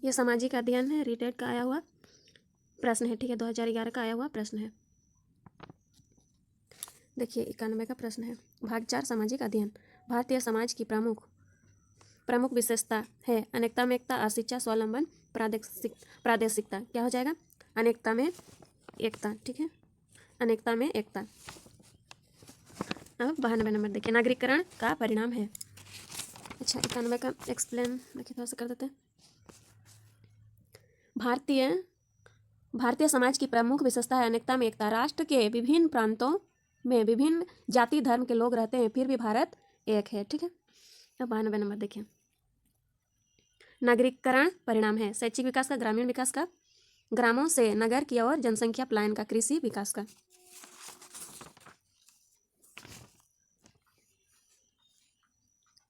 ये सामाजिक अध्ययन है, रीटेट का आया हुआ प्रश्न है, ठीक है, 2011 का आया हुआ प्रश्न है। देखिए 91 का प्रश्न है, भाग 4 सामाजिक अध्ययन। भारतीय समाज की प्रमुख विशेषता है अनेकता में एकता, अशिक्षा, स्वावलंबन, प्रादेशिकता। क्या हो जाएगा? अनेकता में एकता, ठीक है, अनेकता में एकता। अब 92 नंबर देखिए, नागरिकरण का परिणाम है। अच्छा 91 का एक्सप्लेन देखिए थोड़ा सा कर देते हैं। भारतीय समाज की प्रमुख विशेषता है अनेकता में एकता। राष्ट्र के विभिन्न प्रांतों में विभिन्न जाति धर्म के लोग रहते हैं, फिर भी भारत एक है, ठीक है। अब 92 नंबर देखिए, नागरिकरण परिणाम है शैक्षिक विकास का, ग्रामीण विकास का, ग्रामों से नगर की ओर जनसंख्या पलायन का, कृषि विकास का।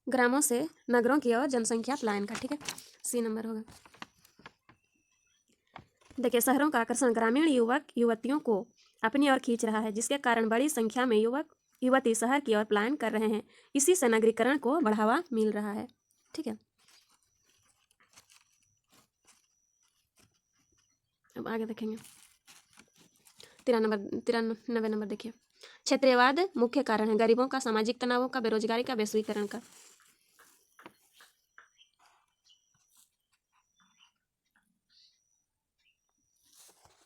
ग्रामों से नगरों की ओर जनसंख्या पलायन का, ठीक है, सी नंबर होगा। देखिए शहरों का आकर्षण ग्रामीण युवक युवतियों को अपनी ओर खींच रहा है, जिसके कारण बड़ी संख्या में युवक युवती शहर की ओर पलायन कर रहे हैं। इसी से नगरीकरण को बढ़ावा मिल रहा है, ठीक है। अब आगे देखेंगे 93 नंबर देखिए, क्षेत्रीयवाद मुख्य कारण है गरीबों का, सामाजिक तनावों का, बेरोजगारी का, वैश्वीकरण का।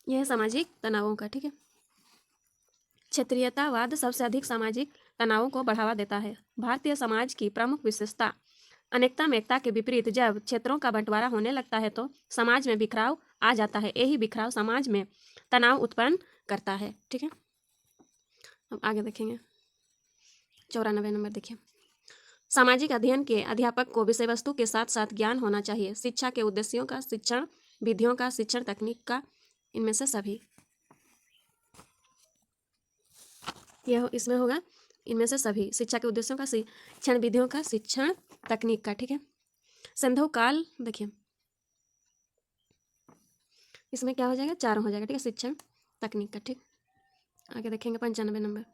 यह है सामाजिक तनावों का, ठीक है। क्षेत्रीयतावाद सबसे अधिक सामाजिक तनावों को बढ़ावा देता है। भारतीय समाज की प्रमुख विशेषता अनेकता में एकता के विपरीत जब क्षेत्रों का बंटवारा होने लगता है तो समाज में बिखराव आ जाता है। यही बिखराव समाज में तनाव उत्पन्न करता है, ठीक है। अब आगे देखेंगे 94 नंबर देखिए, सामाजिक अध्ययन के अध्यापक को विषय वस्तु के साथ साथ ज्ञान होना चाहिए। शिक्षा के उद्देश्यों का, शिक्षण विधियों का, शिक्षण तकनीक का, इनमें से सभी। यह इसमें होगा इनमें से सभी, शिक्षा के उद्देश्यों का, शिक्षण विधियों का, शिक्षण तकनीक का, ठीक है। संधव काल देखिए, इसमें क्या हो जाएगा? चारों हो जाएगा, ठीक है, शिक्षण तकनीक का, ठीक। आगे देखेंगे 95 नंबर,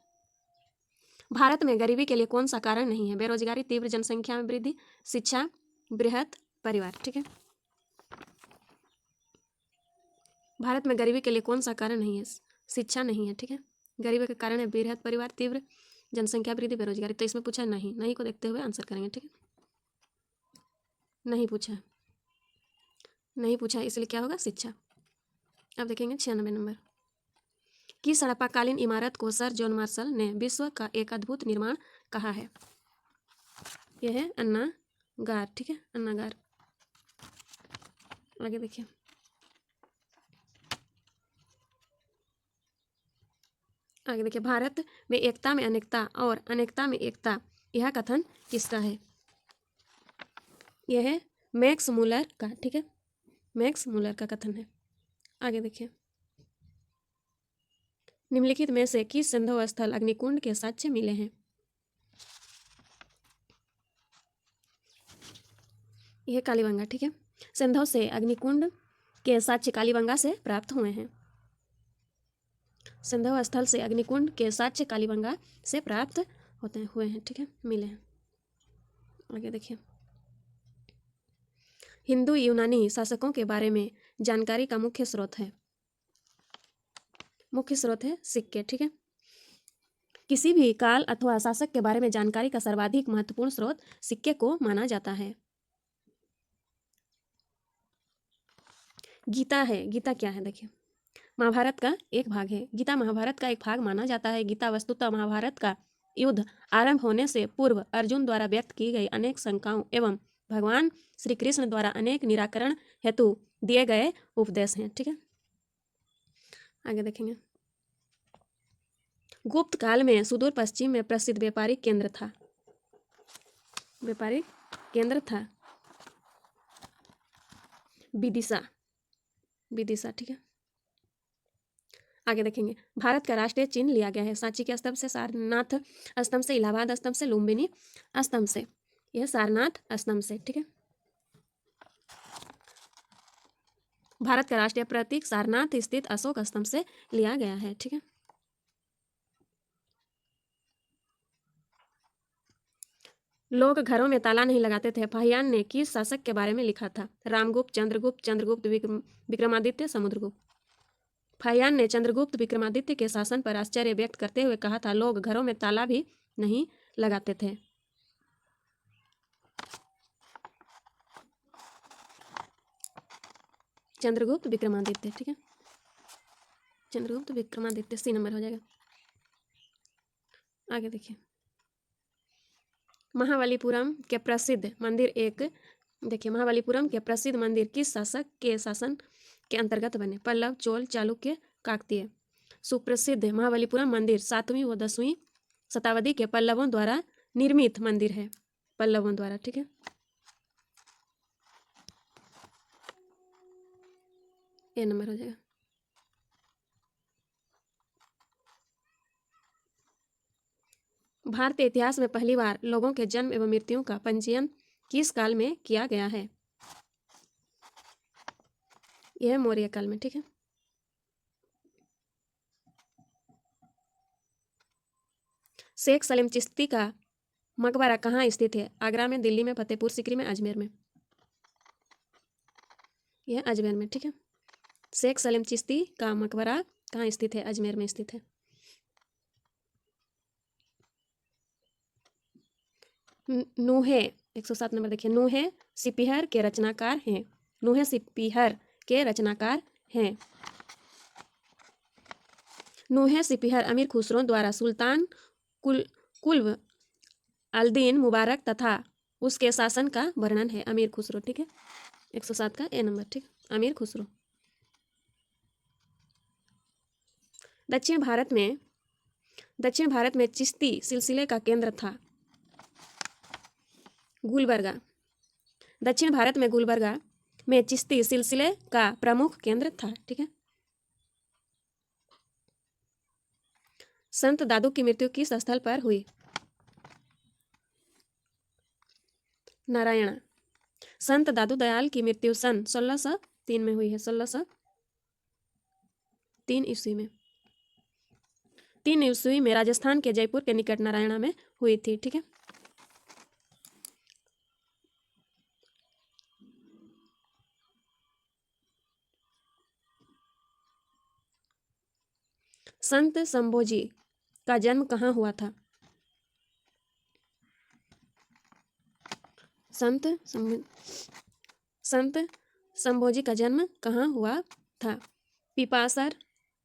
भारत में गरीबी के लिए कौन सा कारण नहीं है? बेरोजगारी, तीव्र जनसंख्या में वृद्धि, शिक्षा, बृहत परिवार, ठीक है। भारत में गरीबी के लिए कौन सा कारण नहीं है? शिक्षा नहीं है, ठीक है। गरीबी का कारण है बृहत परिवार, तीव्र जनसंख्या वृद्धि, बेरोजगारी। तो इसमें पूछा नहीं, नहीं को देखते हुए आंसर करेंगे, ठीक है। नहीं पूछा, नहीं पूछा, इसलिए क्या होगा? शिक्षा। अब देखेंगे 96 नंबर, किस हड़प्पाकालीन इमारत को सर जॉन मार्शल ने विश्व का एक अद्भुत निर्माण कहा है? यह है अन्नागार, ठीक है, अन्नागार। आगे देखिए, आगे देखिए, भारत में एकता में अनेकता और अनेकता में एकता, यह कथन किसका है? यह है मैक्स मुलर का, ठीक है, मैक्स मुलर का कथन है। आगे देखिए, निम्नलिखित में से किस संधव स्थल अग्निकुंड के साक्ष्य मिले हैं? यह कालीबंगा, ठीक है, संधव से अग्निकुंड के साक्ष्य कालीबंगा से प्राप्त हुए हैं। संधव स्थल से अग्निकुंड के साक्ष्य कालीबंगा से प्राप्त हुए हैं, ठीक है, मिले हैं। आगे देखिए, हिंदू यूनानी शासकों के बारे में जानकारी का मुख्य स्रोत है सिक्के, ठीक है। किसी भी काल अथवा शासक के बारे में जानकारी का सर्वाधिक महत्वपूर्ण स्रोत सिक्के को माना जाता है। गीता है, गीता क्या है? देखिए, महाभारत का एक भाग है। गीता महाभारत का एक भाग माना जाता है। गीता वस्तुतः महाभारत का युद्ध आरंभ होने से पूर्व अर्जुन द्वारा व्यक्त की गई अनेक शंकाओं एवं भगवान श्री कृष्ण द्वारा अनेक निराकरण हेतु दिए गए उपदेश हैं, ठीक है। आगे देखेंगे, गुप्त काल में सुदूर पश्चिम में प्रसिद्ध व्यापारिक केंद्र था विदिशा, ठीक है। आगे देखेंगे, भारत का राष्ट्रीय चिन्ह लिया गया है सांची के स्तंभ से, सारनाथ स्तंभ से, इलाहाबाद स्तंभ से, लुम्बिनी स्तंभ से। यह सारनाथ स्तंभ से, ठीक है। भारत का राष्ट्रीय प्रतीक सारनाथ स्थित अशोक स्तंभ से लिया गया है, ठीक है। लोग घरों में ताला नहीं लगाते थे। फाहियान ने किस शासक के बारे में लिखा था? रामगुप्त, चंद्रगुप्त, चंद्रगुप्त विक्रमादित्य, समुद्रगुप्त। फाहियान ने चंद्रगुप्त विक्रमादित्य के शासन पर आश्चर्य व्यक्त करते हुए कहा था, लोग घरों में ताला भी नहीं लगाते थे। चंद्रगुप्त विक्रमादित्य, ठीक है, चंद्रगुप्त विक्रमादित्य, सी नंबर हो जाएगा। आगे देखिए, महाबलीपुरम के प्रसिद्ध मंदिर देखिए महाबलीपुरम के प्रसिद्ध मंदिर किस शासक के शासन के अंतर्गत बने? पल्लव, चोल, चालुक्य, काकतीय। सुप्रसिद्ध महाबलीपुरम मंदिर 7वीं व 10वीं शताब्दी के पल्लवों द्वारा निर्मित मंदिर है, पल्लवों द्वारा, ठीक है, ये नंबर हो जाएगा। भारतीय इतिहास में पहली बार लोगों के जन्म एवं मृत्यु का पंजीयन किस काल में किया गया है? यह मौर्य काल में, ठीक है। शेख सलीम चिश्ती का मकबरा कहाँ स्थित है? आगरा में, दिल्ली में, फतेहपुर सीकरी में, अजमेर में। यह अजमेर में, ठीक है। शेख सलीम चिश्ती का मकबरा कहाँ स्थित है? अजमेर में स्थित है। नूहे 107 नंबर देखिए, नूहे सिपीहर के रचनाकार हैं। नूहे सिपीहर के रचनाकार हैं। नूहे सिपीहर अमीर खुसरो द्वारा सुल्तान कुल्व अल-दीन मुबारक तथा उसके शासन का वर्णन है। अमीर खुसरो, ठीक है, 107 का ए नंबर, ठीक, अमीर खुसरो। दक्षिण भारत में चिश्ती सिलसिले का केंद्र था गुलबर्गा। दक्षिण भारत में गुलबर्गा में चिश्ती सिलसिले का प्रमुख केंद्र था, ठीक है। संत दादू की मृत्यु किस स्थल पर हुई? नारायणा। संत दादू दयाल की मृत्यु सन 1603 में हुई है, 1603 ईस्वी में। 3 ईस्वी में राजस्थान के जयपुर के निकट नारायणा में हुई थी, ठीक है। संत संभोजी का जन्म कहाँ हुआ था? संत संभोजी का जन्म कहाँ हुआ था? पिपासर,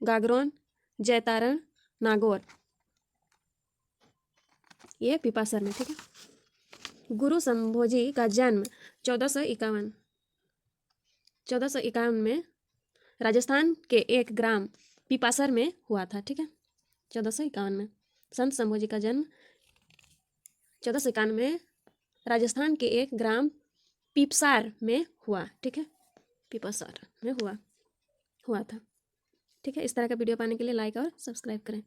गागरोन, जैतारण, नागौर। ये पिपासर में, ठीक है। गुरु संभोजी का जन्म 1451 में राजस्थान के एक ग्राम पिपासर में हुआ था, ठीक है, 1451 में। संत संभोजी का जन्म 1451 में राजस्थान के एक ग्राम पिपसार में हुआ, ठीक है, पिपासार में हुआ था, ठीक है। इस तरह का वीडियो पाने के लिए लाइक और सब्सक्राइब करें।